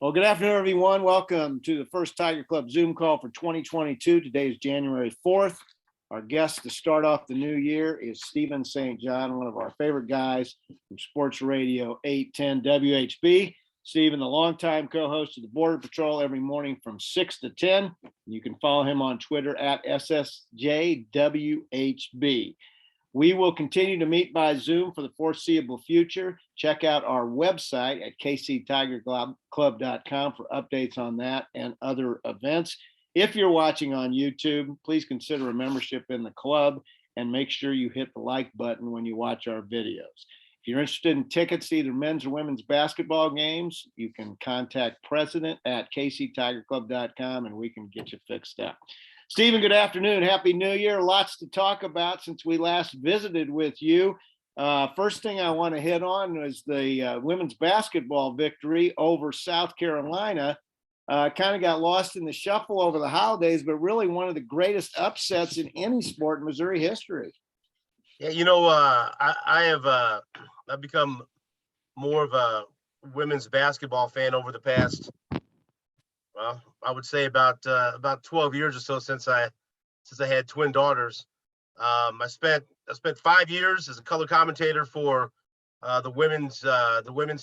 Well, good afternoon, everyone. Welcome to the first Tiger Club Zoom call for 2022. Today is January 4th. Our guest to start off the new year is Stephen St. John, one of our favorite guys from Sports Radio 810 WHB. Stephen, the longtime co-host of the Border Patrol every morning from 6 to 10. You can follow him on Twitter at SSJWHB. We will continue to meet by Zoom for the foreseeable future. Check out our website at kctigerclub.com for updates on that and other events. If you're watching on YouTube, please consider a membership in the club and make sure you hit the like button when you watch our videos. If you're interested in tickets to either men's or women's basketball games, you can contact President at kctigerclub.com and we can get you fixed up. Stephen, good afternoon. Happy New Year. Lots to talk about since we last visited with you. First thing I want to hit on is the women's basketball victory over South Carolina. Kind of got lost in the shuffle over the holidays, but really one of the greatest upsets in any sport in Missouri history. Yeah, I've become more of a women's basketball fan over the past, well, I would say about 12 years or so since I had twin daughters. I spent 5 years as a color commentator for the women's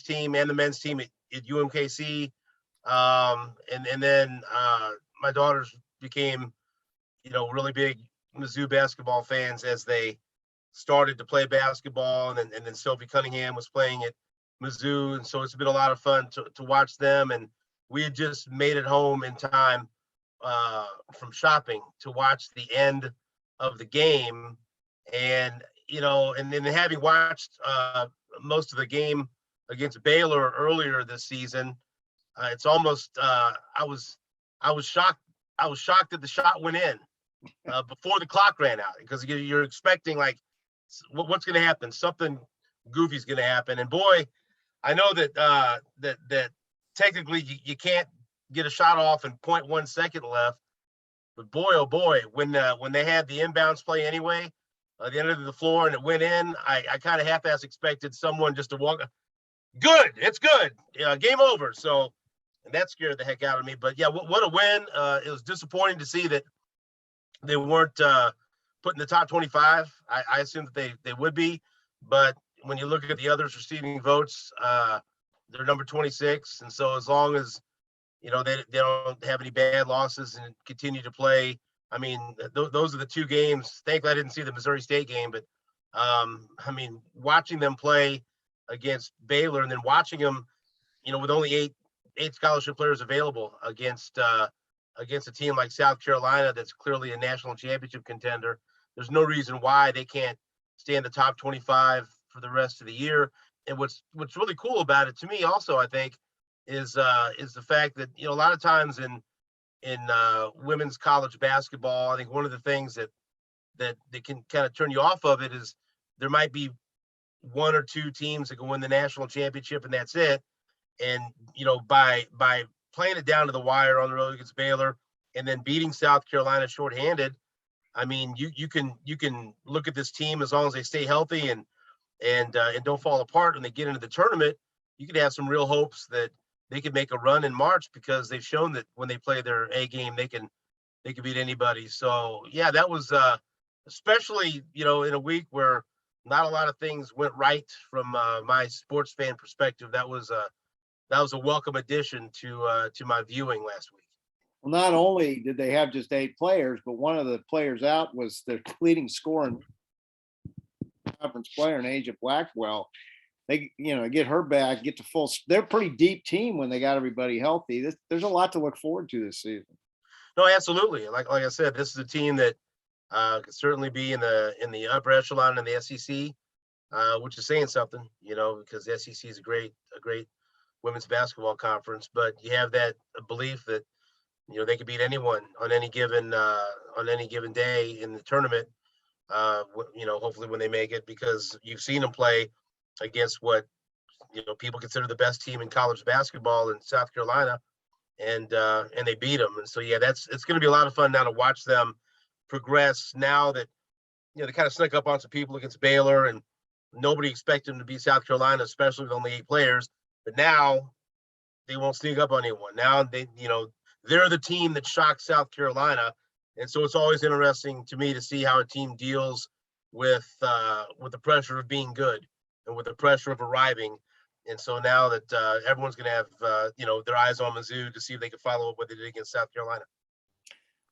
team and the men's team at UMKC, and then my daughters became really big Mizzou basketball fans as they started to play basketball, and then Sophie Cunningham was playing at Mizzou, and so it's been a lot of fun to watch them. And we had just made it home in time from shopping to watch the end of the game. And, and then having watched most of the game against Baylor earlier this season, it's almost, I was shocked. I was shocked that the shot went in before the clock ran out, because you're expecting what's going to happen? Something goofy's going to happen. And boy, I know that technically you can't get a shot off in 0.1 second left, but boy, oh boy, when they had the inbounds play anyway, the end of the floor, and it went in, I kind of half-ass expected someone just to walk. Good, it's good, game over. So, and that scared the heck out of me. But yeah, what a win! It was disappointing to see that they weren't put in the top 25. I assumed that they would be, but when you look at the others receiving votes, they're number 26, and so as long as they don't have any bad losses and continue to play, I mean, those are the two games. Thankfully, I didn't see the Missouri State game, but watching them play against Baylor and then watching them, with only eight scholarship players available against a team like South Carolina that's clearly a national championship contender, there's no reason why they can't stay in the top 25 for the rest of the year. And what's really cool about it to me also, I think, is the fact that a lot of times in women's college basketball, I think one of the things that they can kind of turn you off of it is there might be one or two teams that can win the national championship and that's it. And by playing it down to the wire on the road against Baylor and then beating South Carolina shorthanded, I mean, you can look at this team, as long as they stay healthy and don't fall apart when they get into the tournament, you could have some real hopes that they could make a run in March, because they've shown that when they play their A game, they can beat anybody. So yeah, that was especially in a week where not a lot of things went right from my sports fan perspective. That was a welcome addition to my viewing last week. Well, not only did they have just 8 players, but one of the players out was their leading scorer and conference player in Asia Blackwell. They, get her back, get to full. They're a pretty deep team when they got everybody healthy. There's a lot to look forward to this season. No, absolutely. Like I said, this is a team that could certainly be in the upper echelon in the SEC, which is saying something, because the SEC is a great women's basketball conference. But you have that belief that they could beat anyone on any given day in the tournament. Hopefully when they make it, because you've seen them play against what people consider the best team in college basketball in South Carolina, and they beat them. And so yeah, it's going to be a lot of fun now to watch them progress. Now that they kind of snuck up on some people against Baylor, and nobody expected them to beat South Carolina, especially with only 8 players. But now they won't sneak up on anyone. Now they're the team that shocked South Carolina, and so it's always interesting to me to see how a team deals with the pressure of being good and with the pressure of arriving. And so now that everyone's going to have their eyes on Mizzou to see if they can follow up what they did against South Carolina.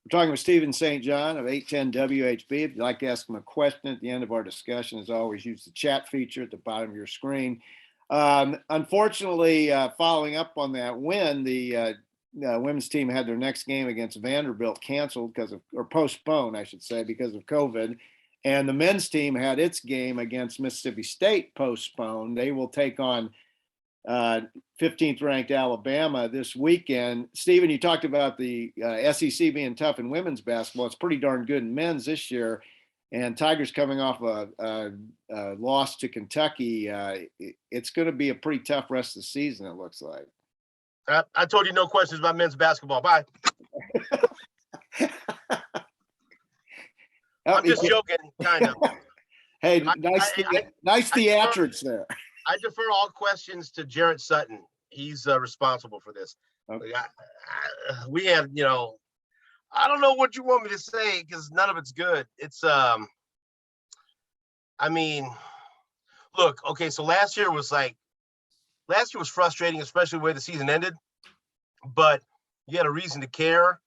We're talking with Stephen St. John of 810 WHB. If you'd like to ask him a question at the end of our discussion, as always, use the chat feature at the bottom of your screen. Unfortunately, following up on that win, the women's team had their next game against Vanderbilt canceled or postponed, I should say, because of COVID. And the men's team had its game against Mississippi State postponed. They will take on 15th ranked Alabama this weekend. Stephen, you talked about the SEC being tough in women's basketball. It's pretty darn good in men's this year. And Tigers coming off a loss to Kentucky. It's going to be a pretty tough rest of the season, it looks like. I told you no questions about men's basketball. Bye. I'm just joking, kind of. Hey, nice theatrics there. I defer all questions to Jarrett Sutton. He's responsible for this. Okay. We have, I don't know what you want me to say because none of it's good. It's, look, okay, so last year was frustrating, especially the way the season ended, but you had a reason to care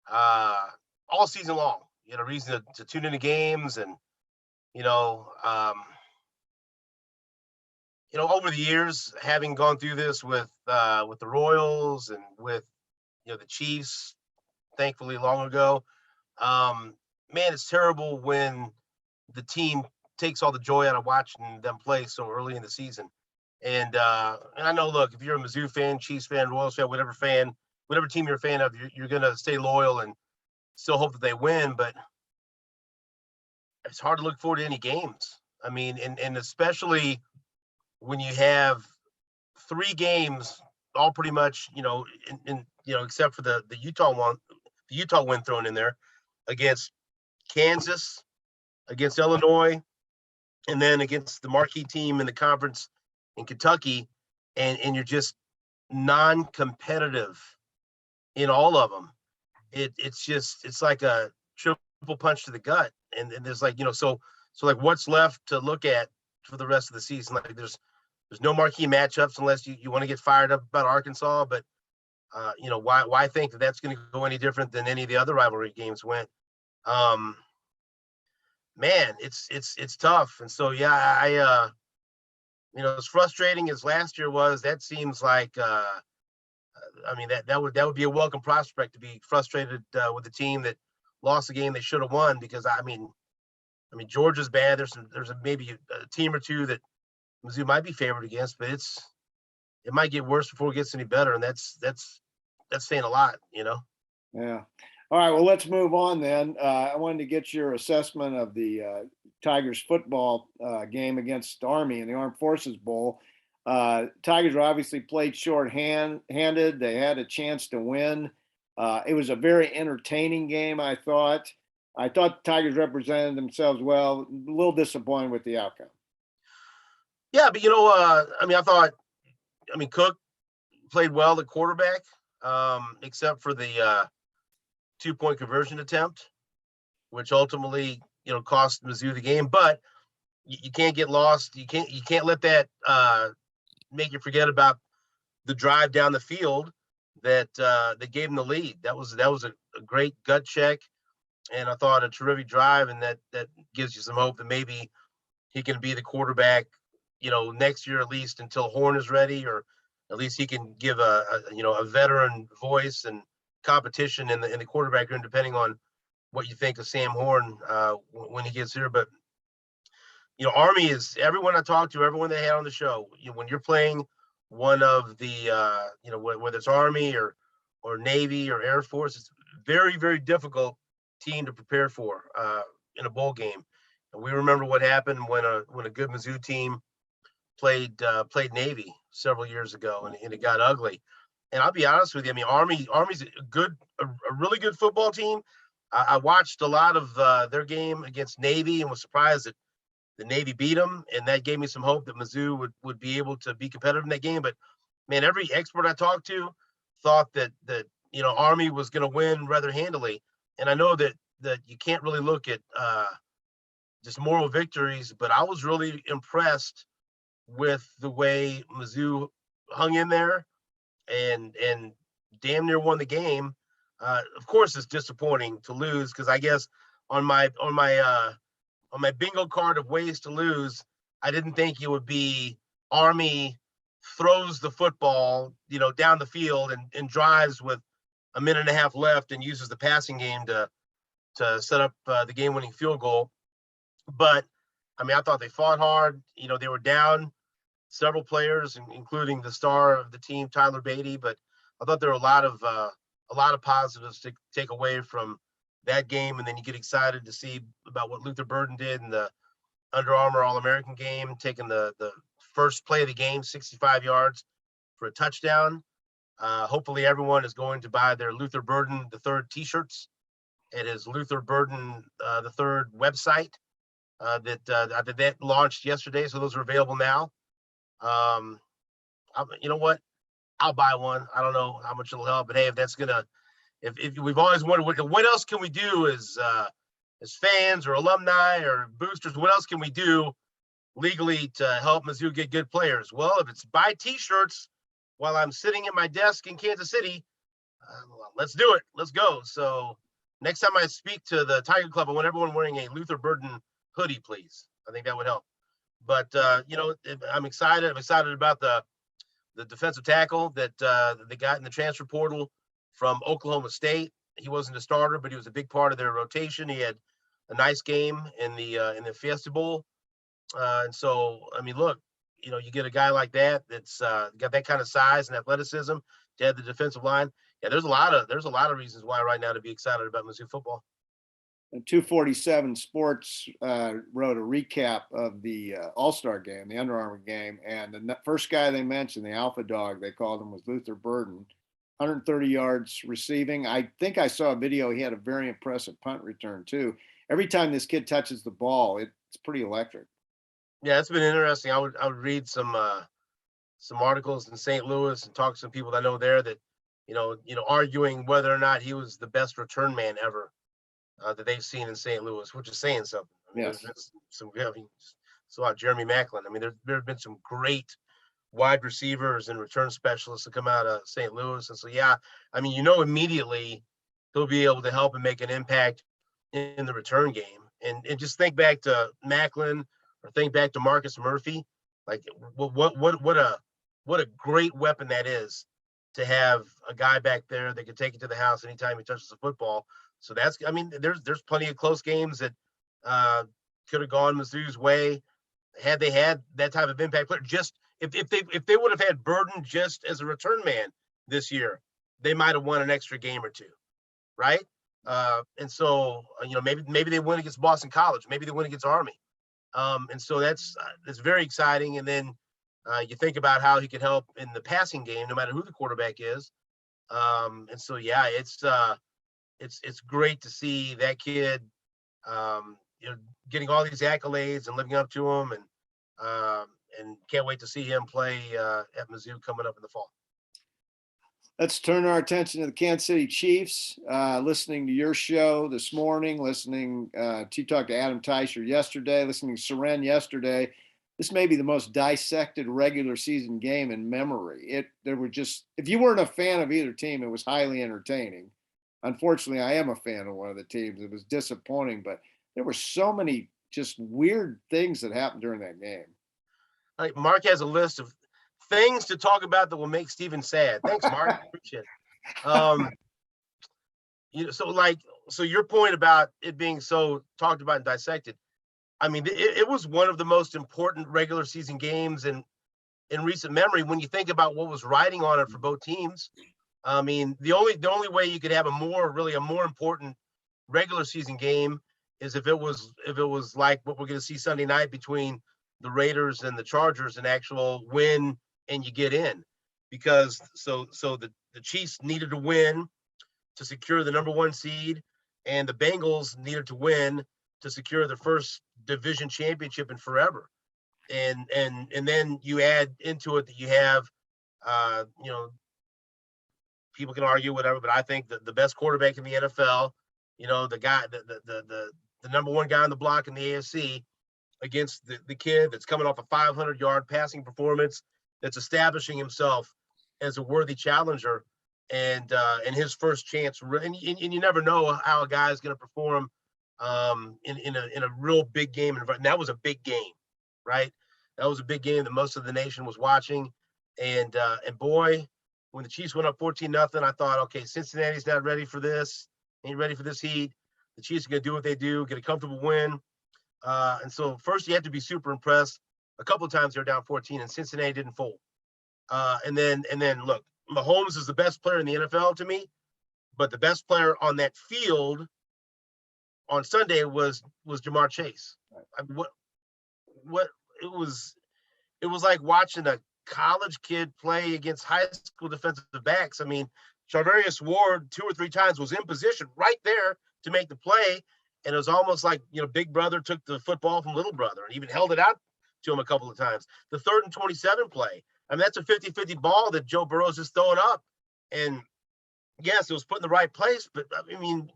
all season long. You had a reason to tune into games and, over the years, having gone through this with the Royals and with, the Chiefs, thankfully long ago, man, it's terrible when the team takes all the joy out of watching them play so early in the season. And I know, look, if you're a Mizzou fan, Chiefs fan, Royals fan, whatever team you're a fan of, you're going to stay loyal and still hope that they win. But it's hard to look forward to any games. I mean, and especially when you have 3 games, all pretty much, except for the Utah win thrown in there against Kansas, against Illinois, and then against the marquee team in the conference in Kentucky, and you're just non-competitive in all of them. It's like a triple punch to the gut, and there's like so like what's left to look at for the rest of the season? Like there's no marquee matchups unless you want to get fired up about Arkansas, but why think that that's going to go any different than any of the other rivalry games went? Man, it's tough, and so yeah, as frustrating as last year was, that seems like that would be a welcome prospect to be frustrated with a team that lost a game they should have won, because I mean Georgia's bad. There's maybe a team or two that Mizzou might be favored against, but it might get worse before it gets any better, and that's saying a lot, Yeah. All right. Well, let's move on then. I wanted to get your assessment of the Tigers football game against Army in the Armed Forces Bowl. Tigers were obviously played short-handed. They had a chance to win. It was a very entertaining game, I thought. I thought the Tigers represented themselves well. A little disappointed with the outcome. Yeah, but I thought Cook played well at quarterback, except for the 2-point conversion attempt, which ultimately cost Mizzou the game. But you can't get lost. You can't let that make you forget about the drive down the field that gave them the lead. That was a great gut check, and I thought a terrific drive, and that gives you some hope that maybe he can be the quarterback, next year at least until Horn is ready, or at least he can give a veteran voice and competition in the quarterback room, depending on what you think of Sam Horn when he gets here. But Army is, everyone I talked to, everyone they had on the show, when you're playing one of the whether it's Army or Navy or Air Force, it's very, very difficult team to prepare for in a bowl game. And we remember what happened when a good Mizzou team played Navy several years ago, and it got ugly. And I'll be honest with you, Army's a really good football team. I watched a lot of their game against Navy and was surprised that the Navy beat them, and that gave me some hope that Mizzou would be able to be competitive in that game. But man, every expert I talked to thought that Army was going to win rather handily. And I know that you can't really look at just moral victories, but I was really impressed with the way Mizzou hung in there and damn near won the game. Of course, it's disappointing to lose because I guess on my bingo card of ways to lose, I didn't think it would be Army throws the football, down the field and drives with a minute and a half left and uses the passing game to set up the game-winning field goal. But I mean, I thought they fought hard. They were down several players, including the star of the team, Tyler Beatty. But I thought there were a lot of positives to take away from that game. And then you get excited to see about what Luther Burden did in the Under Armour All-American game, taking the first play of the game, 65 yards for a touchdown. Hopefully everyone is going to buy their Luther Burden III t-shirts at his Luther Burden III website that launched yesterday. So those are available now. You know what? I'll buy one. I don't know how much it'll help, but hey, if we've always wondered what else can we do as fans or alumni or boosters, what else can we do legally to help Mizzou get good players? Well, if it's buy t-shirts while I'm sitting at my desk in Kansas City, let's do it. Let's go. So next time I speak to the Tiger Club, I want everyone wearing a Luther Burden hoodie, please. I think that would help. But I'm excited. I'm excited about the defensive tackle that they got in the transfer portal from Oklahoma State. He wasn't a starter, but he was a big part of their rotation. He had a nice game in the Fiesta Bowl. And so, I mean, look, you get a guy like that that's got that kind of size and athleticism to have the defensive line. Yeah, there's a lot of reasons why right now to be excited about Mizzou football. And 247 Sports wrote a recap of the All-Star game, the Under Armour game, and the first guy they mentioned, the alpha dog, they called him, was Luther Burden, 130 yards receiving. I think I saw a video. He had a very impressive punt return too. Every time this kid touches the ball, it's pretty electric. Yeah, it's been interesting. I would read some articles in St. Louis and talk to some people that I know there that arguing whether or not he was the best return man ever that they've seen in St. Louis, which is saying something. I mean, Yes. So Jeremy Macklin. I mean, there have been some great wide receivers and return specialists that come out of St. Louis. And so, yeah, I mean, immediately he'll be able to help and make an impact in the return game. And just think back to Macklin or think back to Marcus Murphy. Like what a great weapon that is to have a guy back there that can take it to the house anytime he touches the football. So there's plenty of close games that could have gone Mizzou's way had they had that type of impact player. Just if they would have had Burden just as a return man this year, they might have won an extra game or two, right? And so maybe they win against Boston College, maybe they win against Army, and so that's very exciting. And then you think about how he could help in the passing game, no matter who the quarterback is. And so yeah, it's great to see that kid, getting all these accolades and living up to them, and can't wait to see him play at Mizzou coming up in the fall. Let's turn our attention to the Kansas City Chiefs. Listening to your show this morning, listening to talk to Adam Teicher yesterday, listening to Seren yesterday. This may be the most dissected regular season game in memory. If you weren't a fan of either team, it was highly entertaining. Unfortunately, I am a fan of one of the teams. It was disappointing, but there were so many just weird things that happened during that game. Like Mark has a list of things to talk about that will make Steven sad. Thanks, Mark. Appreciate it. So your point about it being so talked about and dissected. I mean, it was one of the most important regular season games in recent memory when you think about what was riding on it for both teams. I mean, the only way you could have a more important regular season game is if it was like what we're going to see Sunday night between the Raiders and the Chargers, an actual win and you get in, because so the Chiefs needed to win to secure the number 1 seed, and the Bengals needed to win to secure the first division championship in forever. And then you add into it that you have You know, people can argue whatever, but I think that the best quarterback in the NFL, you know, the guy, the number one guy on the block in the AFC against the kid that's coming off a 500-yard passing performance, that's establishing himself as a worthy challenger, and his first chance. And you never know how a guy is going to perform in a real big game. And that was a big game, right? That was a big game that most of the nation was watching. And boy, when the Chiefs went up 14-0, I thought, okay, Cincinnati's not ready for this. Ain't ready for this heat. The Chiefs are going to do what they do, get a comfortable win. And so first you have to be super impressed. A couple of times they were down 14 and Cincinnati didn't fold. And then look, Mahomes is the best player in the NFL to me, but the best player on that field on Sunday was Jamar Chase. I mean, what it was like watching a college kid play against high school defensive backs. I mean, Charvarius Ward 2 or 3 times was in position right there to make the play. And it was almost like, you know, big brother took the football from little brother and even held it out to him a couple of times. The 3rd and 27 play. I mean, that's a 50-50 ball that Joe Burrow's just throwing up. And yes, it was put in the right place, but I mean,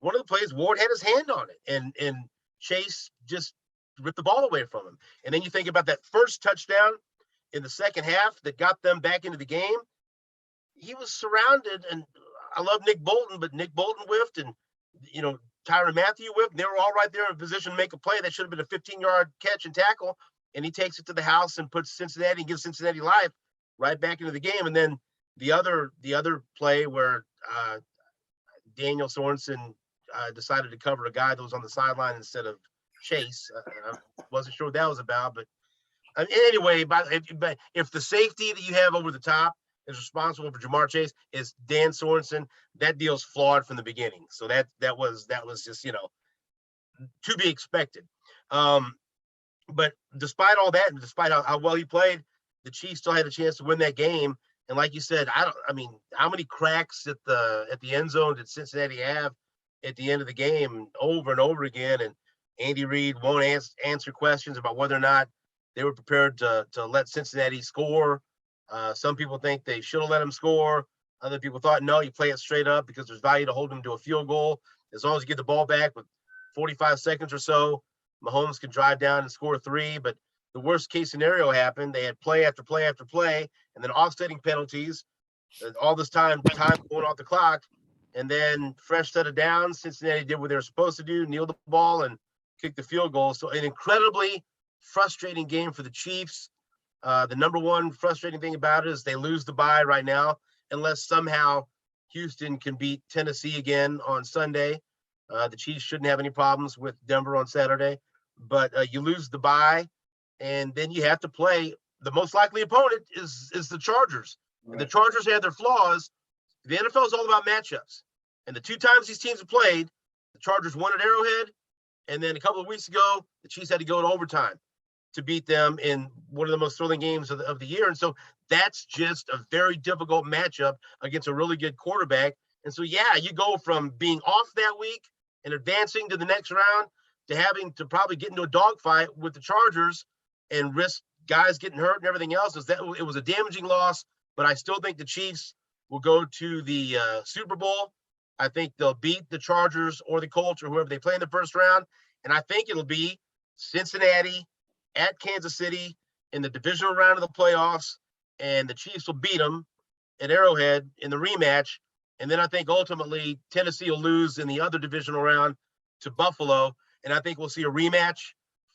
one of the plays, Ward had his hand on it and Chase just ripped the ball away from him. And then you think about that first touchdown in the second half that got them back into the game. He was surrounded, and I love Nick Bolton, but Nick Bolton whiffed, and, you know, Tyrann Mathieu whipped. They were all right there in position to make a play. That should have been a 15-yard catch and tackle, and he takes it to the house and puts Cincinnati and gives Cincinnati life right back into the game. And then the other play where Daniel Sorensen decided to cover a guy that was on the sideline instead of Chase. I wasn't sure what that was about, but anyway, if the safety that you have over the top is responsible for Jamar Chase is Dan Sorensen, that deal's flawed from the beginning. So that was just, you know, to be expected. But despite all that, and despite how well he played, the Chiefs still had a chance to win that game. And like you said, I mean, how many cracks at the end zone did Cincinnati have at the end of the game over and over again? And Andy Reid won't answer questions about whether or not they were prepared to let Cincinnati score. Some people think they should have let him score. Other people thought, no, you play it straight up because there's value to hold him to a field goal. As long as you get the ball back with 45 seconds or so, Mahomes can drive down and score 3. But the worst case scenario happened. They had play after play after play, and then offsetting penalties. All this time going off the clock. And then fresh set of downs, Cincinnati did what they were supposed to do, kneel the ball and kick the field goal. So an incredibly frustrating game for the Chiefs. The number one frustrating thing about it is they lose the bye right now, unless somehow Houston can beat Tennessee again on Sunday. The Chiefs shouldn't have any problems with Denver on Saturday, but you lose the bye, and then you have to play. The most likely opponent is the Chargers. Right. And the Chargers have their flaws. The NFL is all about matchups. And the 2 times these teams have played, the Chargers won at Arrowhead, and then a couple of weeks ago, the Chiefs had to go to overtime to beat them in one of the most thrilling games of the year. And so that's just a very difficult matchup against a really good quarterback. And so, yeah, you go from being off that week and advancing to the next round to having to probably get into a dogfight with the Chargers and risk guys getting hurt and everything else. It was a damaging loss, but I still think the Chiefs will go to the Super Bowl. I think they'll beat the Chargers or the Colts or whoever they play in the first round. And I think it'll be Cincinnati at Kansas City in the divisional round of the playoffs, and the Chiefs will beat them at Arrowhead in the rematch. And then I think ultimately Tennessee will lose in the other divisional round to Buffalo. And I think we'll see a rematch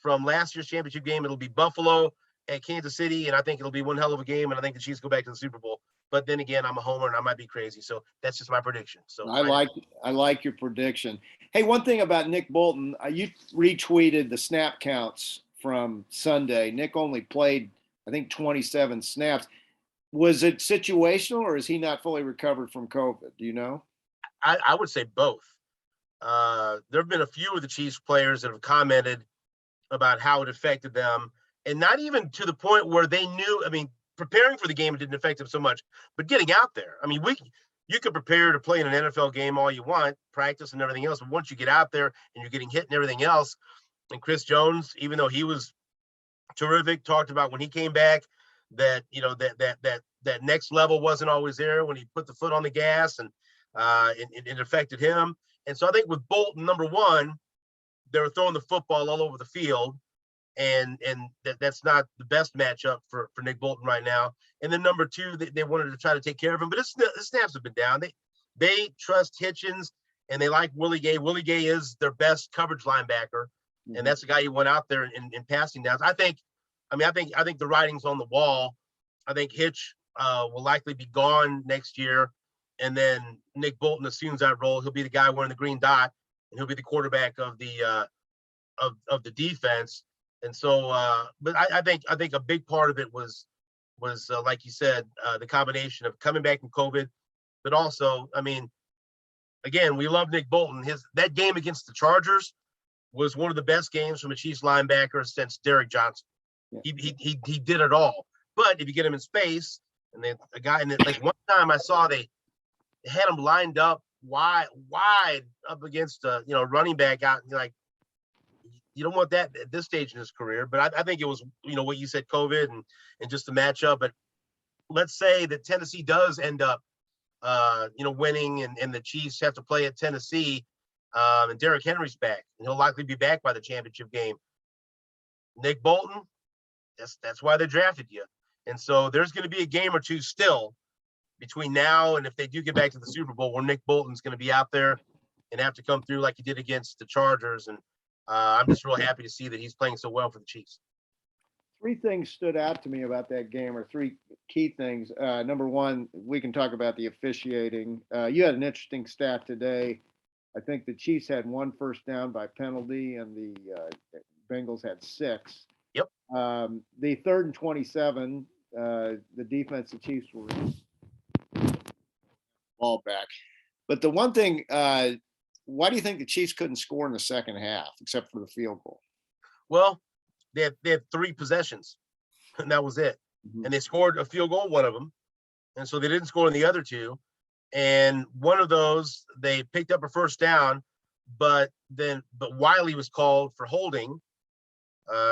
from last year's championship game. It'll be Buffalo at Kansas City, and I think it'll be one hell of a game. And I think the Chiefs go back to the Super Bowl. But then again, I'm a homer and I might be crazy. So that's just my prediction. So I like your prediction. Hey, one thing about Nick Bolton, you retweeted the snap counts from Sunday. Nick only played, I think, 27 snaps. Was it situational, or is he not fully recovered from COVID? Do you know? I would say both. There have been a few of the Chiefs players that have commented about how it affected them, and not even to the point where they knew. I mean, preparing for the game, it didn't affect them so much, but getting out there. I mean, you could prepare to play in an NFL game all you want, practice and everything else, but once you get out there and you're getting hit and everything else, and Chris Jones, even though he was terrific, talked about when he came back, that, that next level wasn't always there when he put the foot on the gas, and it affected him. And so I think with Bolton, number one, they were throwing the football all over the field, and that's not the best matchup for Nick Bolton right now. And then number two, they wanted to try to take care of him, but his snaps have been down. They trust Hitchens, and they like Willie Gay. Willie Gay is their best coverage linebacker, and that's the guy who went out there in passing downs. I think the writing's on the wall. I think Hitch will likely be gone next year, and then Nick Bolton assumes that role. He'll be the guy wearing the green dot, and he'll be the quarterback of the defense. And so, but I think a big part of it was like you said, the combination of coming back from COVID, but also, I mean, again, we love Nick Bolton. That game against the Chargers was one of the best games from a Chiefs linebacker since Derek Johnson. Yeah. He did it all. But if you get him in space, and then a guy, and like one time I saw they had him lined up wide up against a running back out, and like, you don't want that at this stage in his career. But I think it was, what you said, COVID and just the matchup. But let's say that Tennessee does end up winning, and the Chiefs have to play at Tennessee, and Derrick Henry's back, and he'll likely be back by the championship game. Nick Bolton, that's why they drafted you. And so there's going to be a game or two still between now and if they do get back to the Super Bowl, where Nick Bolton's going to be out there and have to come through like he did against the Chargers. And I'm just real happy to see that he's playing so well for the Chiefs. Three things stood out to me about that game, or three key things. Number one, we can talk about the officiating. You had an interesting stat today. I think the Chiefs had 1 first down by penalty, and the Bengals had 6. Yep. The 3rd and 27, the defensive Chiefs were ball back. But the one thing, why do you think the Chiefs couldn't score in the second half, except for the field goal? Well, they had 3 possessions, and that was it. Mm-hmm. And they scored a field goal, one of them. And so they didn't score in the other 2. And one of those, they picked up a first down, but Wiley was called for holding,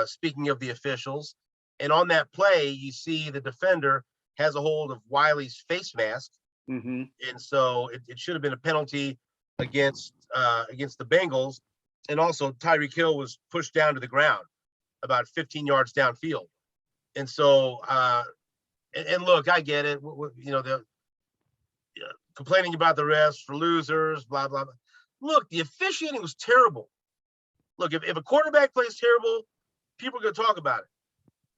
speaking of the officials. And on that play, you see the defender has a hold of Wiley's face mask. Mm-hmm. And so it should have been a penalty against the Bengals. And also Tyreek Hill was pushed down to the ground about 15 yards downfield. And so, and look, I get it. The complaining about the refs for losers, blah, blah, blah. Look, the officiating was terrible. Look, if a quarterback plays terrible, people are going to talk about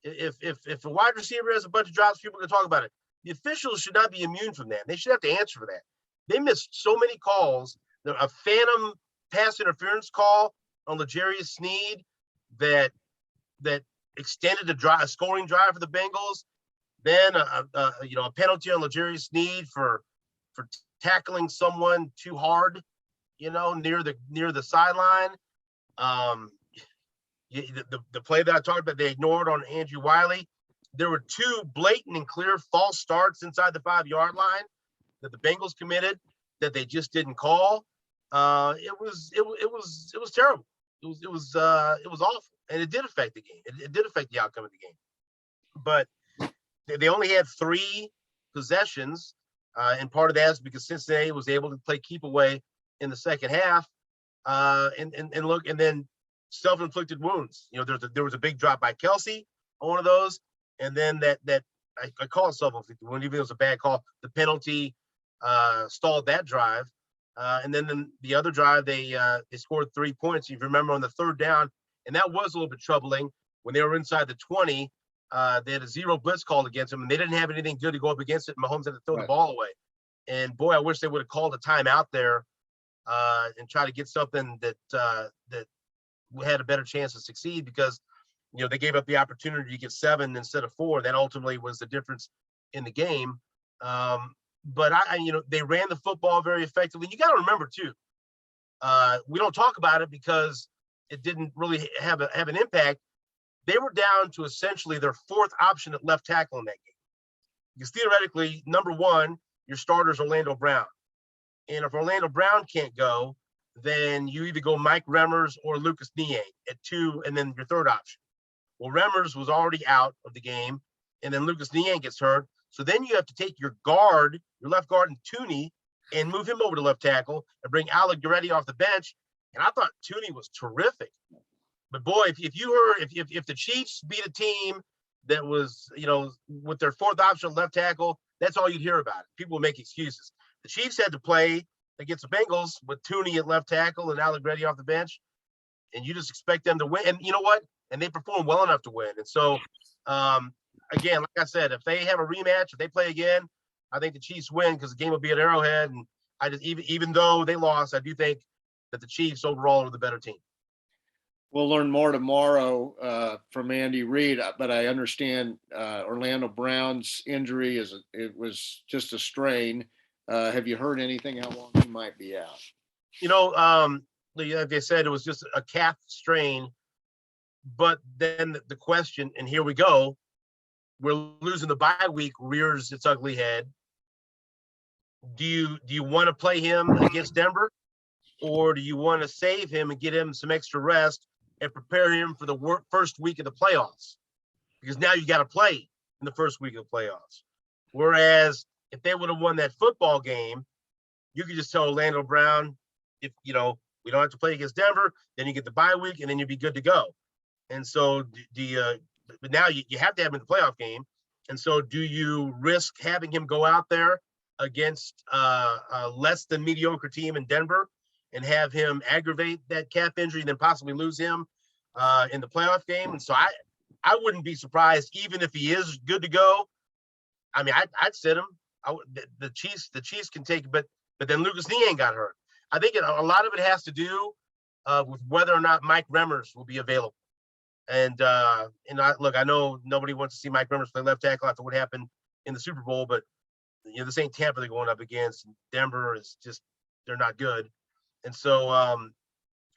it. If a wide receiver has a bunch of drops, people are going to talk about it. The officials should not be immune from that. They should have to answer for that. They missed so many calls. A phantom pass interference call on L'Jarius Sneed that extended a scoring drive for the Bengals. Then a penalty on L'Jarius Sneed for tackling someone too hard, near the sideline. The play that I talked about, they ignored on Andrew Wiley. There were 2 blatant and clear false starts inside the 5-yard line that the Bengals committed that they just didn't call. It was terrible. It was awful, and it did affect the game. It did affect the outcome of the game. But they only had 3 possessions, and part of that is because Cincinnati was able to play keep away in the second half. And then self-inflicted wounds. There was a big drop by Kelsey on one of those, and then that I call it self-inflicted wound, even though it was a bad call. The penalty stalled that drive, and then the other drive they scored 3 points. If you remember on the 3rd down, and that was a little bit troubling when they were inside the 20. They had a 0 blitz called against them, and they didn't have anything good to go up against it. Mahomes had to throw the ball away, and boy, I wish they would have called a timeout there and try to get something that had a better chance to succeed, because they gave up the opportunity to get 7 instead of 4. That ultimately was the difference in the game. But they ran the football very effectively. You got to remember too, we don't talk about it because it didn't really have an impact. They were down to essentially their 4th option at left tackle in that game. Because theoretically, number 1, your starter's Orlando Brown. And if Orlando Brown can't go, then you either go Mike Remmers or Lucas Niang at 2, and then your 3rd option. Well, Remmers was already out of the game, and then Lucas Niang gets hurt. So then you have to take your guard, your left guard, and Tooney, and move him over to left tackle and bring Alec Gueretti off the bench. And I thought Tooney was terrific. But boy, if the Chiefs beat a team that was, with their fourth option left tackle, that's all you'd hear about. People would make excuses. The Chiefs had to play against the Bengals with Tooney at left tackle and Alec Gueretti off the bench, and you just expect them to win. And you know what? And they performed well enough to win. And so, again, like I said, if they have a rematch, if they play again, I think the Chiefs win because the game will be at Arrowhead. And I just, even though they lost, I do think that the Chiefs overall are the better team. We'll learn more tomorrow from Andy Reid, but I understand Orlando Brown's injury it was just a strain. Have you heard anything how long he might be out? Like they said, it was just a calf strain. But then the question, and here we go, we're losing the bye week, rears its ugly head. Do you want to play him against Denver, or do you want to save him and get him some extra rest and prepare him for the first week of the playoffs? Because now you got to play in the first week of the playoffs. Whereas if they would have won that football game, you could just tell Orlando Brown, if we don't have to play against Denver, then you get the bye week and then you'd be good to go. And so but now you have to have him in the playoff game. And so do you risk having him go out there against a less than mediocre team in Denver and have him aggravate that calf injury and then possibly lose him in the playoff game? And so I wouldn't be surprised even if he is good to go. I mean, I'd sit him. The Chiefs can take, but then Lucas Niang got hurt. I think a lot of it has to do with whether or not Mike Remmers will be available. And look, I know nobody wants to see Mike Remmers play left tackle after what happened in the Super Bowl, but this ain't Tampa they're going up against. Denver is just, they're not good. And so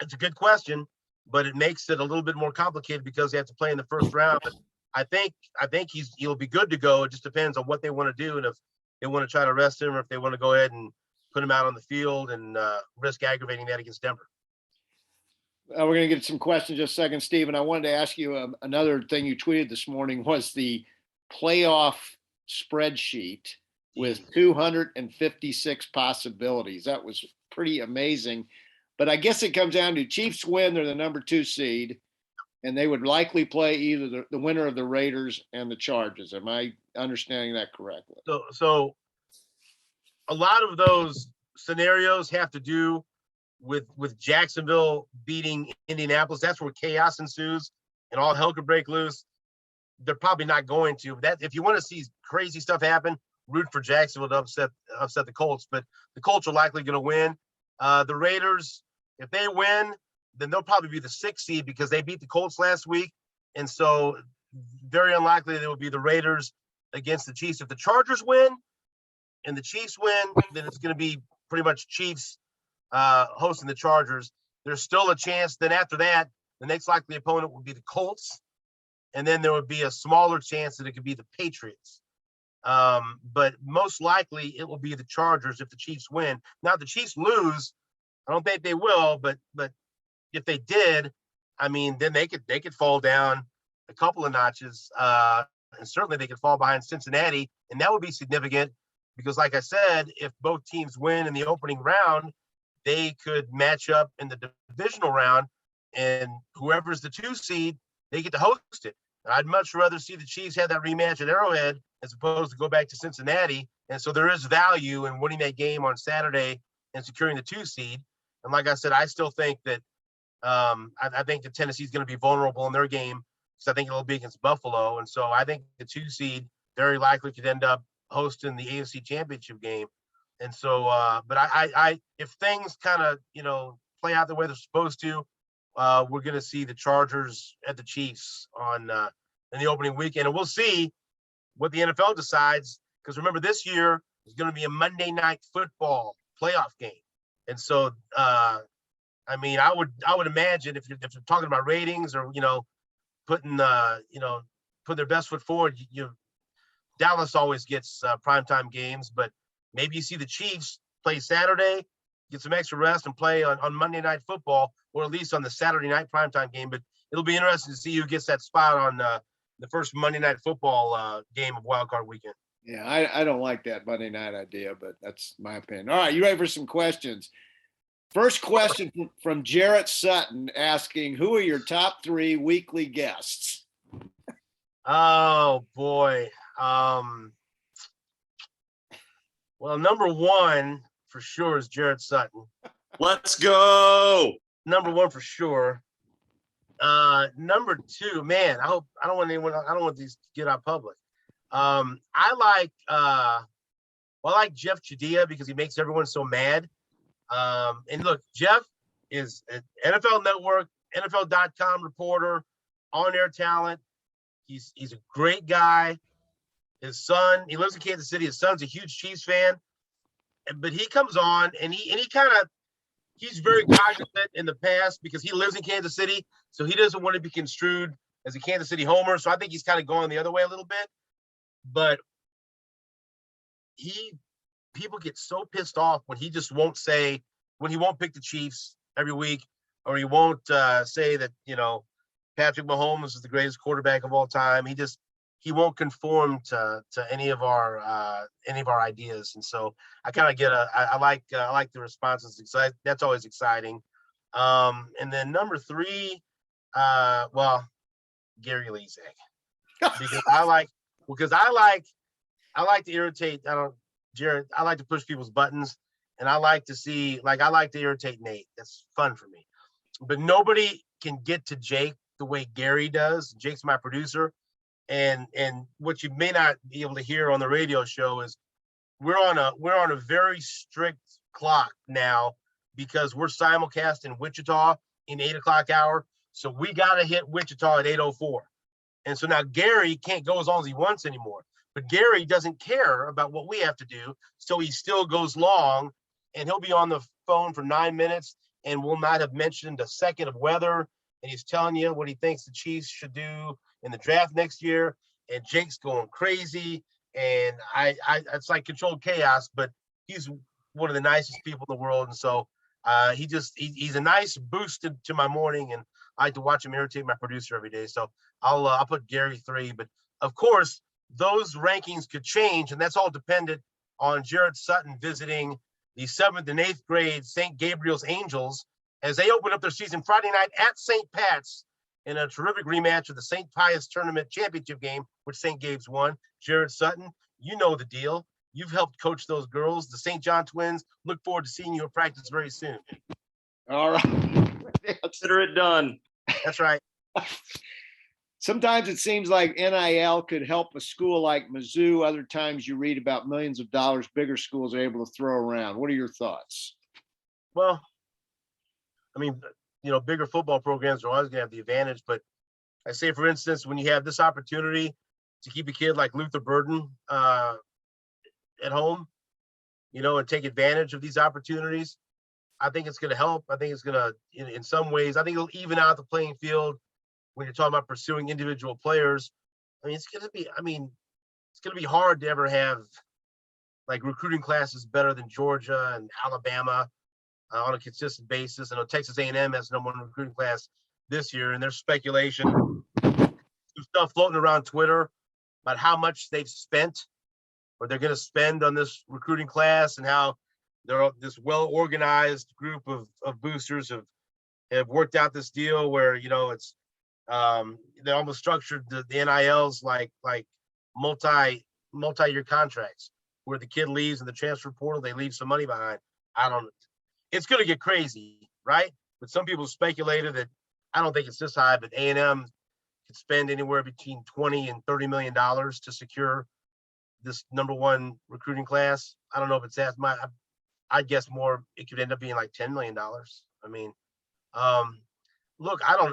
it's a good question, but it makes it a little bit more complicated because they have to play in the first round. But I think he'll be good to go. It just depends on what they want to do, and if they want to try to rest him, or if they want to go ahead and put him out on the field and risk aggravating that against Denver. We're going to get some questions in just a second, Stephen. I wanted to ask you another thing you tweeted this morning was the playoff spreadsheet with 256 possibilities. That was pretty amazing. But I guess it comes down to Chiefs win. They're the number 2 seed, and they would likely play either the winner of the Raiders and the Chargers. Am I understanding that correctly? So a lot of those scenarios have to do with Jacksonville beating Indianapolis. That's where chaos ensues and all hell could break loose. They're probably not going to. That if you want to see crazy stuff happen, root for Jacksonville to upset the Colts. But the Colts are likely going to win. The Raiders, if they win, then they'll probably be the 6th seed because they beat the Colts last week. And so very unlikely they will be the Raiders against the Chiefs. If the Chargers win and the Chiefs win, then it's going to be pretty much Chiefs hosting the Chargers. There's still a chance. Then after that, the next likely opponent would be the Colts. And then there would be a smaller chance that it could be the Patriots. But most likely it will be the Chargers if the Chiefs win. Now, if the Chiefs lose, I don't think they will, but if they did, I mean, then they could fall down a couple of notches. And certainly they could fall behind Cincinnati. And that would be significant because, like I said, if both teams win in the opening round, they could match up in the divisional round, and whoever's the 2 seed, they get to host it. I'd much rather see the Chiefs have that rematch at Arrowhead as opposed to go back to Cincinnati. And so there is value in winning that game on Saturday and securing the 2 seed. And like I said, I still think that I think that Tennessee is going to be vulnerable in their game because I think it'll be against Buffalo. And so I think the 2 seed very likely could end up hosting the AFC Championship game. And so, but I if things kind of, play out the way they're supposed to, we're going to see the Chargers at the Chiefs in the opening weekend. And we'll see what the NFL decides. Because remember, this year is going to be a Monday Night Football playoff game. And so, I mean, I would imagine if you're talking about ratings or, putting their best foot forward, Dallas always gets primetime games, but maybe you see the Chiefs play Saturday, get some extra rest, and play on Monday Night Football, or at least on the Saturday night primetime game. But it'll be interesting to see who gets that spot on the the first Monday Night Football game of Wild Card Weekend. Yeah, I don't like that Monday night idea, but that's my opinion. All right, you ready for some questions? First question from Jarrett Sutton asking, who are your top 3 weekly guests? Oh boy. Well, number 1 for sure is Jarrett Sutton. Let's go. Number 1 for sure. Number 2, man, I don't want these to get out public. I like Jeff Chadia because he makes everyone so mad. And look, Jeff is an NFL Network, NFL.com reporter, on-air talent. He's a great guy. His son, he lives in Kansas City. His son's a huge Chiefs fan, but he comes on and he's very cognizant in the past because he lives in Kansas City, so he doesn't want to be construed as a Kansas City homer. So I think he's kind of going the other way a little bit. But people get so pissed off when he just won't say, when he won't pick the Chiefs every week, or he won't say that, Patrick Mahomes is the greatest quarterback of all time. He won't conform to any of our ideas. And so I kind of I like the responses. That's always exciting. And then number 3, Gary Lezak, because I like to irritate. Jared, I like to push people's buttons, and I like to irritate Nate. That's fun for me. But nobody can get to Jake the way Gary does. Jake's my producer. And what you may not be able to hear on the radio show is we're on a very strict clock now because we're simulcast in Wichita in 8 o'clock hour. So we got to hit Wichita at 8:04. And so now Gary can't go as long as he wants anymore. But Gary doesn't care about what we have to do, so he still goes long, and he'll be on the phone for 9 minutes and will not have mentioned a second of weather, and he's telling you what he thinks the Chiefs should do in the draft next year, and Jake's going crazy, and it's like controlled chaos, but he's one of the nicest people in the world, and so he's a nice boost to my morning, and I like to watch him irritate my producer every day, so I'll put Gary 3, but of course, those rankings could change, and that's all dependent on Jarrett Sutton visiting the 7th and 8th grade St. Gabriel's Angels as they open up their season Friday night at St. Pat's in a terrific rematch of the St. Pius Tournament Championship game, which St. Gabe's won. Jarrett Sutton, you know the deal. You've helped coach those girls, the St. John Twins. Look forward to seeing you at practice very soon. All right. Consider it done. That's right. Sometimes it seems like NIL could help a school like Mizzou. Other times you read about millions of dollars bigger schools are able to throw around. What are your thoughts? Well, I mean, bigger football programs are always going to have the advantage. But I say, for instance, when you have this opportunity to keep a kid like Luther Burden at home, and take advantage of these opportunities, I think it's going to help. I think it's going to, in some ways, I think it'll even out the playing field. When you're talking about pursuing individual players, it's going to be hard to ever have like recruiting classes better than Georgia and Alabama on a consistent basis. I know Texas A&M has the #1 recruiting class this year, and there's speculation, some stuff floating around Twitter about how much they've spent or they're going to spend on this recruiting class, and how they're this well-organized group of boosters have worked out this deal where, it's they almost structured the NILs like multi-year contracts where the kid leaves in the transfer portal, they leave some money behind. It's going to get crazy, right? But some people speculated that, I don't think it's this high, but A&M could spend anywhere between $20 and $30 million to secure this #1 recruiting class. I don't know if it's that. I'd guess more. It could end up being like $10 million. Look, I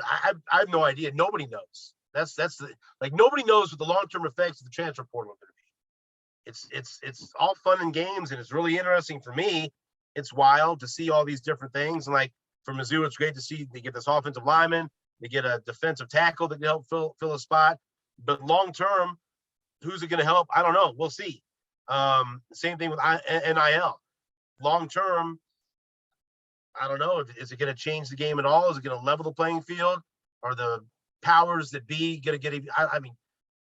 have no idea. Nobody knows. Nobody knows what the long-term effects of the transfer portal are going to be. It's all fun and games, and it's really interesting for me. It's wild to see all these different things. And like for Mizzou, it's great to see they get this offensive lineman, they get a defensive tackle that can help fill a spot. But long-term, who's it going to help? I don't know. We'll see. Same thing with NIL. Long-term, I don't know. Is it going to change the game at all? Is it going to level the playing field? Are the powers that be going to get?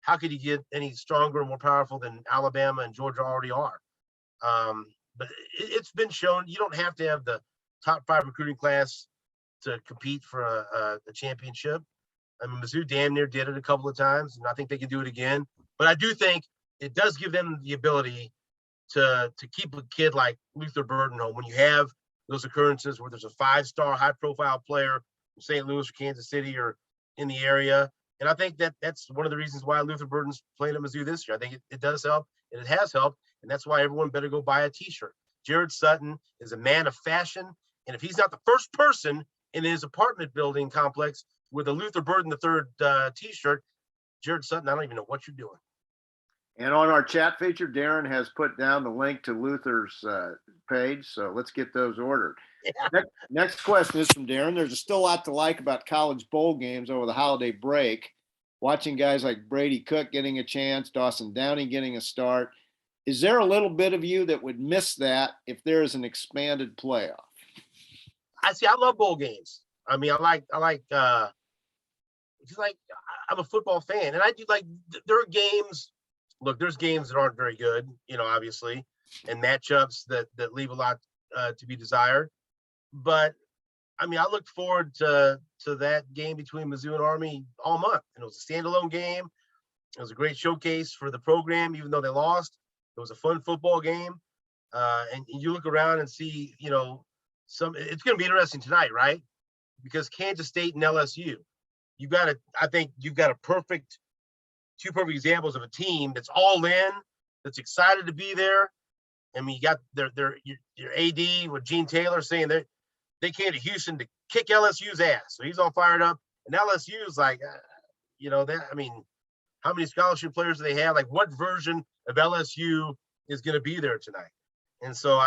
how could he get any stronger and more powerful than Alabama and Georgia already are? But it's been shown you don't have to have the top 5 recruiting class to compete for a championship. I mean, Mizzou damn near did it a couple of times, and I think they can do it again. But I do think it does give them the ability to keep a kid like Luther Burden home when you have those occurrences where there's a 5-star high-profile player from St. Louis or Kansas City or in the area. And I think that's one of the reasons why Luther Burden's playing at Mizzou this year. I think it does help, and it has helped, and that's why everyone better go buy a T-shirt. Jared Sutton is a man of fashion, and if he's not the first person in his apartment building complex with a Luther Burden III T-shirt, Jared Sutton, I don't even know what you're doing. And on our chat feature, Darren has put down the link to Luther's page, so let's get those ordered. Yeah. Next question is from Darren. There's still a lot to like about college bowl games over the holiday break. Watching guys like Brady Cook getting a chance, Dawson Downey getting a start. Is there a little bit of you that would miss that if there is an expanded playoff? I love bowl games. I mean, I'm a football fan, and I do like, there are games. Look, there's games that aren't very good, obviously, and matchups that leave a lot to be desired. But I mean, I looked forward to that game between Mizzou and Army all month, and it was a standalone game. It was a great showcase for the program, even though they lost. It was a fun football game, and you look around and see, it's going to be interesting tonight, right? Because Kansas State and LSU, I think you've got two perfect examples of a team that's all in, that's excited to be there. I mean, you got your AD with Gene Taylor saying that they came to Houston to kick LSU's ass, so he's all fired up. And LSU is like, I mean, how many scholarship players do they have? Like, what version of LSU is going to be there tonight? And so,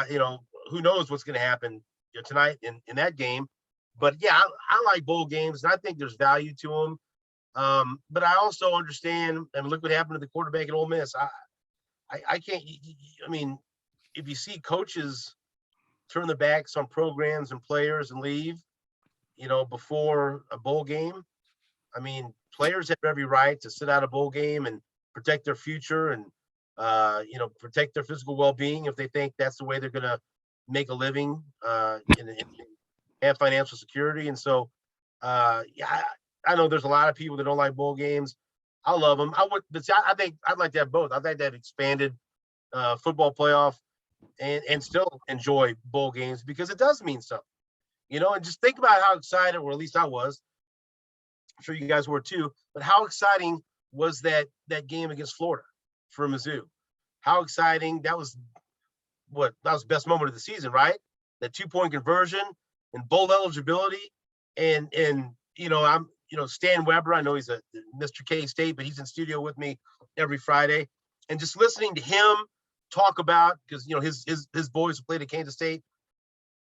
who knows what's going to happen tonight in that game? But yeah, I like bowl games, and I think there's value to them. But I also understand, and look what happened to the quarterback at Ole Miss. I can't. I mean, if you see coaches turn their backs on programs and players and leave, before a bowl game, I mean, players have every right to sit out a bowl game and protect their future and protect their physical well-being if they think that's the way they're going to make a living and have financial security. And so, I know there's a lot of people that don't like bowl games. I love them. I think I'd like to have both. I'd like to have expanded football playoff and still enjoy bowl games because it does mean something, and just think about how excited, or at least I was. I'm sure you guys were too, but how exciting was that game against Florida for Mizzou? How exciting. That was the best moment of the season, right? That 2-point conversion and bowl eligibility. And I'm, Stan Weber, I know he's a Mr. K-State, but he's in studio with me every Friday. And just listening to him talk about, because, his boys who played at Kansas State,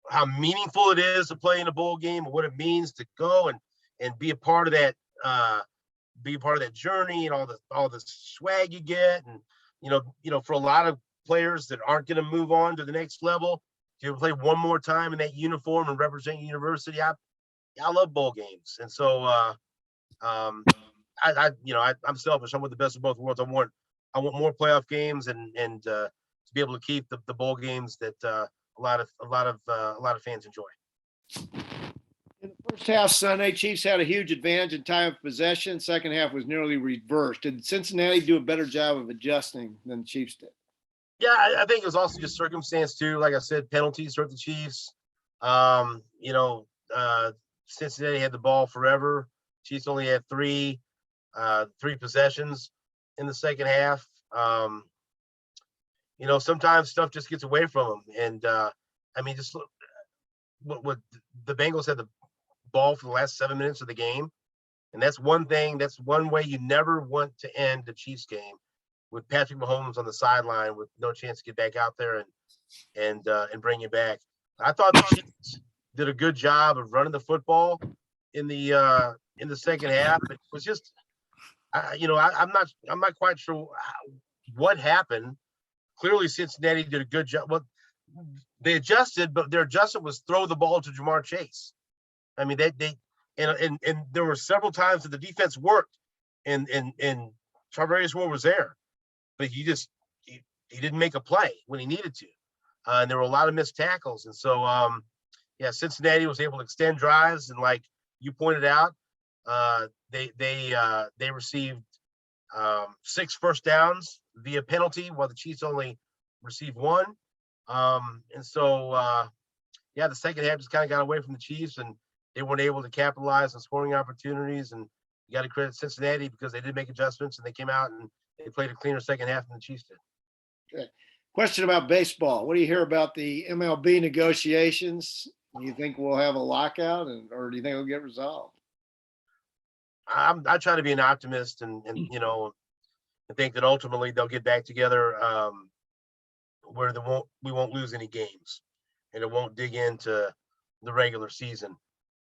how meaningful it is to play in a bowl game and what it means to go and be a part of that, journey and all the swag you get. And, for a lot of players that aren't going to move on to the next level, to play one more time in that uniform and represent your university. I love bowl games. And so, I'm selfish. I want the best of both worlds. I want more playoff games and to be able to keep the bowl games that a lot of fans enjoy. In the first half Sunday, Chiefs had a huge advantage in time of possession. Second half was nearly reversed. Did Cincinnati do a better job of adjusting than the Chiefs did? Yeah, I think it was also just circumstance too. Like I said, penalties hurt the Chiefs. Cincinnati had the ball forever. Chiefs only had three possessions in the second half. Sometimes stuff just gets away from them. And just look, what the Bengals had the ball for the last 7 minutes of the game. And that's one way you never want to end the Chiefs game, with Patrick Mahomes on the sideline with no chance to get back out there and bring you back. I thought the Chiefs did a good job of running the football in the second half. It was just, I'm not quite sure what happened. Clearly, Cincinnati did a good job. Well, they adjusted, but their adjustment was throw the ball to Jamar Chase. I mean, and there were several times that the defense worked and Charvarius Ward was there, but he didn't make a play when he needed to. And there were a lot of missed tackles. And so, yeah, Cincinnati was able to extend drives. And like you pointed out, they received 6 first downs via penalty, while the Chiefs only received 1. And so, yeah, the second half just kind of got away from the Chiefs, and they weren't able to capitalize on scoring opportunities. And you got to credit Cincinnati because they did make adjustments, and they came out and they played a cleaner second half than the Chiefs did. Okay. Question about baseball. What do you hear about the MLB negotiations? Do you think we'll have a lockout, or do you think it'll get resolved? I try to be an optimist, and I think that ultimately they'll get back together where we won't lose any games, and it won't dig into the regular season.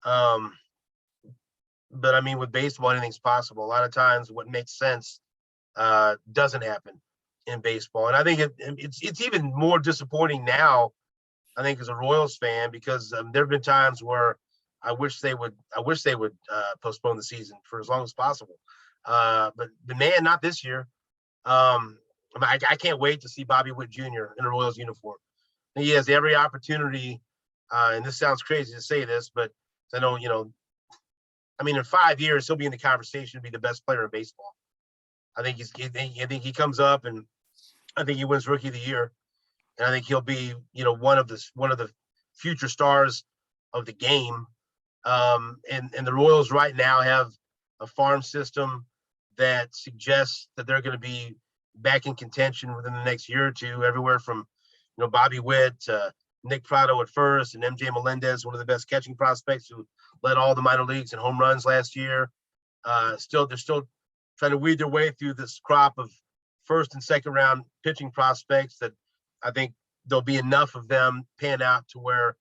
But I mean, with baseball, anything's possible. A lot of times, what makes sense doesn't happen in baseball, and I think it's even more disappointing now, I think, as a Royals fan, because there have been times where I wish they would postpone the season for as long as possible. But man, not this year. I can't wait to see Bobby Witt Jr. in a Royals uniform. He has every opportunity, and this sounds crazy to say this, but I know, I mean, in 5 years, he'll be in the conversation to be the best player in baseball. I think he comes up, and I think he wins Rookie of the Year, and I think he'll be, one of the future stars of the game. And the Royals right now have a farm system that suggests that they're going to be back in contention within the next year or two, everywhere from, Bobby Witt, Nick Prado at first, and MJ Melendez, one of the best catching prospects who led all the minor leagues in home runs last year. They're still trying to weed their way through this crop of first and second round pitching prospects that I think there'll be enough of them pan out to where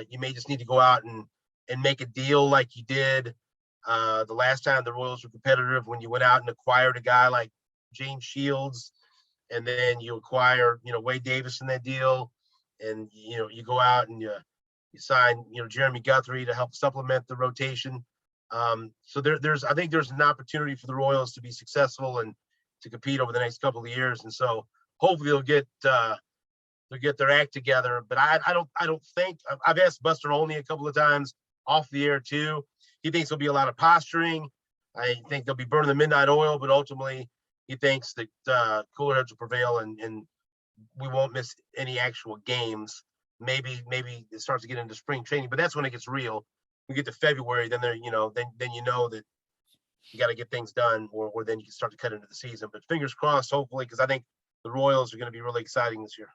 you may just need to go out and make a deal like you did the last time the Royals were competitive, when you went out and acquired a guy like James Shields, and then you acquire, Wade Davis in that deal, and you go out and you sign, Jeremy Guthrie to help supplement the rotation. So I think there's an opportunity for the Royals to be successful and to compete over the next couple of years, and so hopefully they'll get their act together. But I don't think, I've asked Buster Olney a couple of times off the air too. He thinks there'll be a lot of posturing. I think they'll be burning the midnight oil, but ultimately he thinks that cooler heads will prevail, and we won't miss any actual games. Maybe it starts to get into spring training, but that's when it gets real. We get to February, then then you know that you got to get things done, or then you can start to cut into the season. But fingers crossed, hopefully, because I think the Royals are going to be really exciting this year.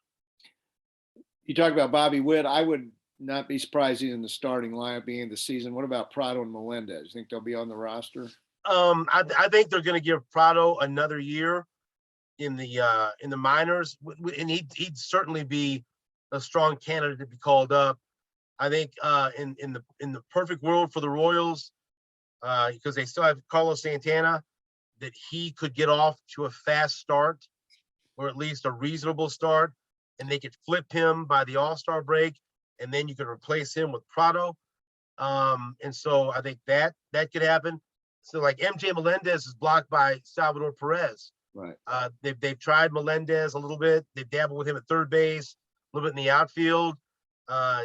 You talk about Bobby Witt. I would not be surprised he's in the starting lineup being in the season. What about Prado and Melendez? You think they'll be on the roster? I think they're going to give Prado another year in the minors, and he'd certainly be a strong candidate to be called up. I think in the perfect world for the Royals, because they still have Carlos Santana, that he could get off to a fast start, or at least a reasonable start, and they could flip him by the All-Star break, and then you could replace him with Prado. And so I think that could happen. So like MJ Melendez is blocked by Salvador Perez. Right. They've tried Melendez a little bit. They've dabbled with him at third base, a little bit in the outfield.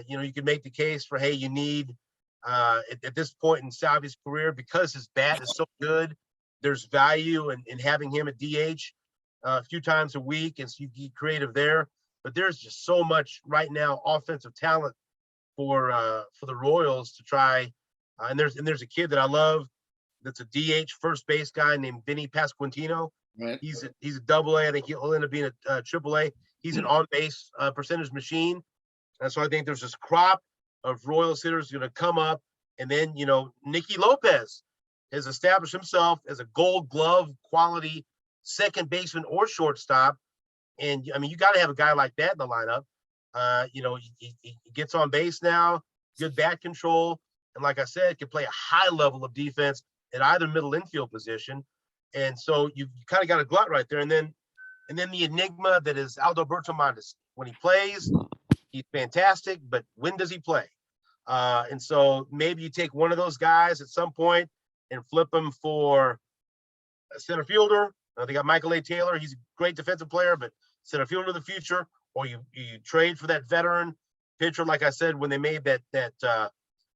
You could make the case for, hey, you need at this point in Salvi's career, because his bat is so good, there's value in having him at DH a few times a week, and so you get creative there. But there's just so much right now offensive talent for the Royals to try. And there's a kid that I love that's a DH first base guy named Vinny Pasquantino. Right. He's a double A. I think he'll end up being a triple A. He's an on-base percentage machine. And so I think there's this crop of Royals hitters going to come up. And then, Nicky Lopez has established himself as a Gold Glove quality second baseman or shortstop. And I mean, you got to have a guy like that in the lineup. He gets on base now, good bat control. And like I said, can play a high level of defense at either middle infield position. And so you kind of got a glut right there. And then the enigma that is Aldoberto Montes. When he plays, he's fantastic, but when does he play? And so maybe you take one of those guys at some point and flip him for a center fielder, They got Michael A. Taylor. He's a great defensive player, but center fielder of the future, or you trade for that veteran pitcher, like I said, when they made that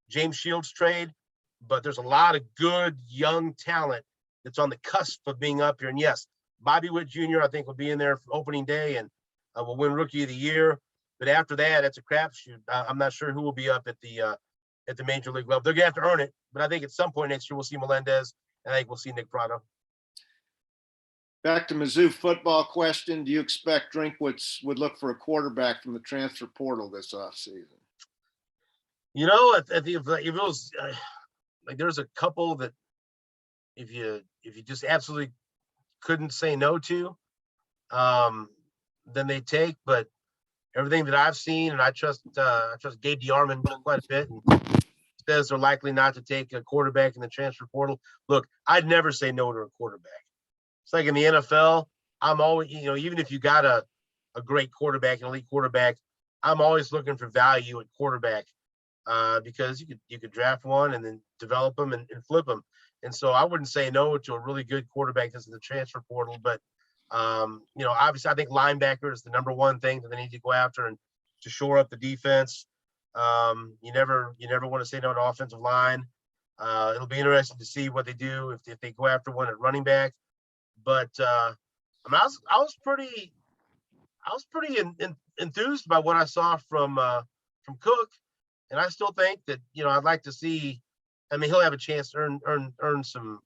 James Shields trade. But there's a lot of good young talent that's on the cusp of being up here. And yes, Bobby Witt Jr., I think, will be in there for opening day and will win Rookie of the Year. But after that, it's a crapshoot. I'm not sure who will be up at the major league level. They're gonna have to earn it, but I think at some point next year we'll see Melendez, and I think we'll see Nick Prado. Back to Mizzou football question. Do you expect Drinkwitz would look for a quarterback from the transfer portal this offseason? You know, if it was like there's a couple that if you just absolutely couldn't say no to, then they take. But everything that I've seen, and I trust Gabe DeArmond quite a bit, and says they're likely not to take a quarterback in the transfer portal. Look, I'd never say no to a quarterback. It's like in the NFL, I'm always, even if you got a great quarterback, an elite quarterback, I'm always looking for value at quarterback because you could draft one and then develop them and flip them. And so I wouldn't say no to a really good quarterback that's in the transfer portal. But, obviously I think linebacker is the number one thing that they need to go after and to shore up the defense. You never want to say no to offensive line. It'll be interesting to see what they do if they go after one at running back. But I was pretty enthused by what I saw from Cook, and I still think that I'd like to see. I mean, he'll have a chance to earn some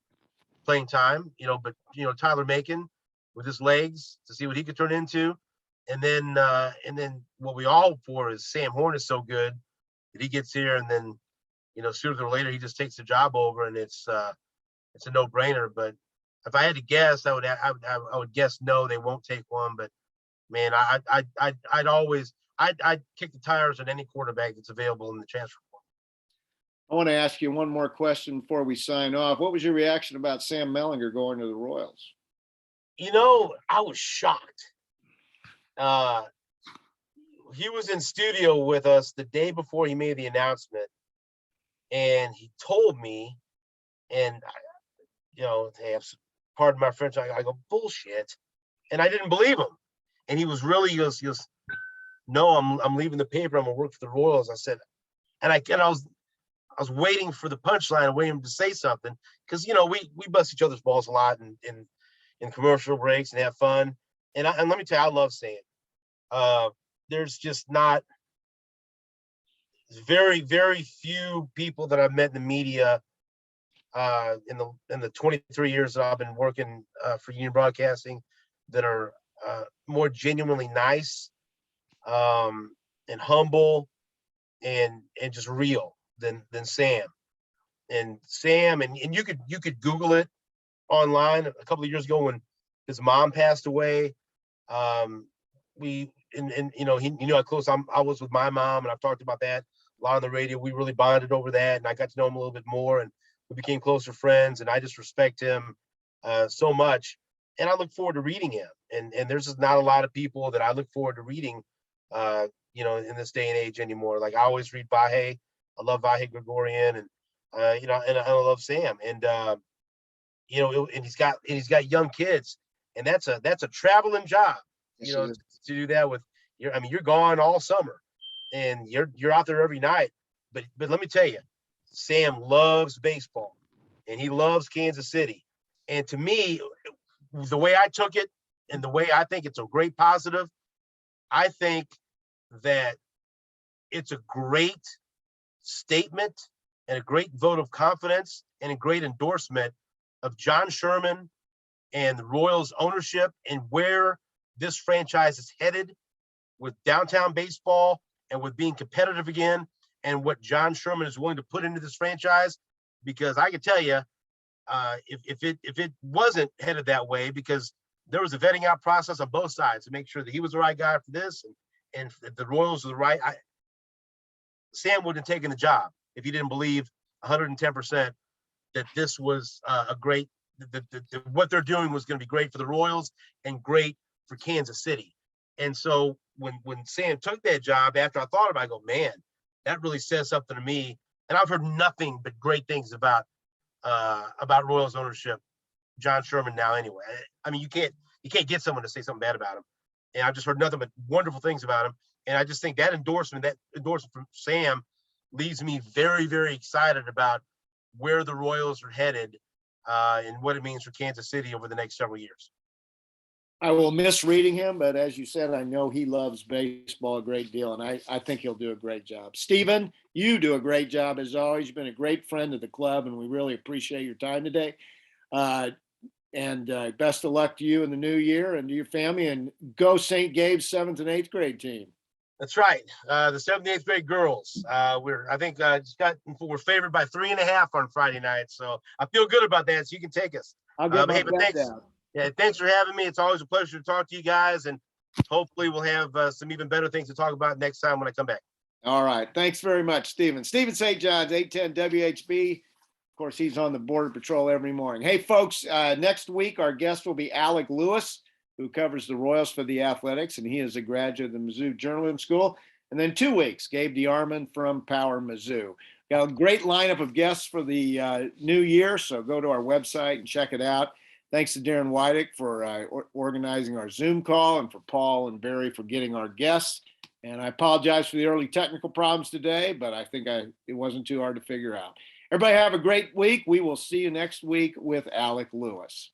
playing time, But Tyler Macon with his legs to see what he could turn into, and then what we all for is Sam Horn is so good that he gets here, and then sooner or later he just takes the job over, and it's a no-brainer. But if I had to guess, I would guess no, they won't take one. But man, I'd kick the tires on any quarterback that's available in the transfer portal. I want to ask you one more question before we sign off. What was your reaction about Sam Mellinger going to the Royals? I was shocked. He was in studio with us the day before he made the announcement, and he told me, and hey, pardon my French, I go bullshit, and I didn't believe him. And he was really, he goes, no, I'm leaving the paper. I'm gonna work for the Royals. I said, and I was waiting for the punchline, waiting for him to say something, because we bust each other's balls a lot in commercial breaks and have fun. And let me tell you, I love saying, there's just not very, very few people that I've met in the media in the 23 years that I've been working for Union Broadcasting that are more genuinely nice and humble and just real than Sam. And Sam, and you could Google it online a couple of years ago when his mom passed away. He how close I was with my mom, and I've talked about that a lot on the radio. We really bonded over that, and I got to know him a little bit more, and we became closer friends. And I just respect him so much, and I look forward to reading him. And there's just not a lot of people that I look forward to reading, in this day and age anymore. Like I always read Vahe. I love Vahe Gregorian, and and I love Sam, and and he's got young kids, and that's a traveling job, to do that with you're gone all summer, and you're out there every night. But let me tell you, Sam loves baseball, and he loves Kansas City. And to me, the way I took it, and the way I think it's a great positive, I think that it's a great statement and a great vote of confidence and a great endorsement of John Sherman and the Royals ownership and where this franchise is headed with downtown baseball and with being competitive again, and what John Sherman is willing to put into this franchise. Because I can tell you, if it wasn't headed that way, because there was a vetting out process on both sides to make sure that he was the right guy for this, and the Royals were the right. Sam wouldn't have taken the job if he didn't believe 110% that this was a great. What they're doing was going to be great for the Royals and great for Kansas City. And so when Sam took that job, after I thought about it, I go, man, that really says something to me. And I've heard nothing but great things about Royals ownership, John Sherman now anyway. I mean, you can't get someone to say something bad about him. And I've just heard nothing but wonderful things about him. And I just think that endorsement from Sam leaves me very, very excited about where the Royals are headed and what it means for Kansas City over the next several years. I will miss reading him, but as you said, I know he loves baseball a great deal, and I think he'll do a great job. Stephen, you do a great job as always. You've been a great friend of the club, and we really appreciate your time today. And best of luck to you in the new year and to your family, and go St. Gabe's 7th and 8th grade team. That's right. The 7th and 8th grade girls. We're favored by 3.5 on Friday night. So I feel good about that. So you can take us. I'll get my Hey, but bet thanks. down. Yeah, thanks for having me. It's always a pleasure to talk to you guys, and hopefully we'll have some even better things to talk about next time when I come back. All right. Thanks very much, Stephen. Stephen St. John's, 810 WHB. Of course, he's on the Border Patrol every morning. Hey, folks, next week our guest will be Alec Lewis, who covers the Royals for the Athletics, and he is a graduate of the Mizzou Journalism School. And then 2 weeks, Gabe DeArmond from Power Mizzou. Got a great lineup of guests for the new year, so go to our website and check it out. Thanks to Darren Wydick for organizing our Zoom call, and for Paul and Barry for getting our guests. And I apologize for the early technical problems today, but I think it wasn't too hard to figure out. Everybody have a great week. We will see you next week with Alec Lewis.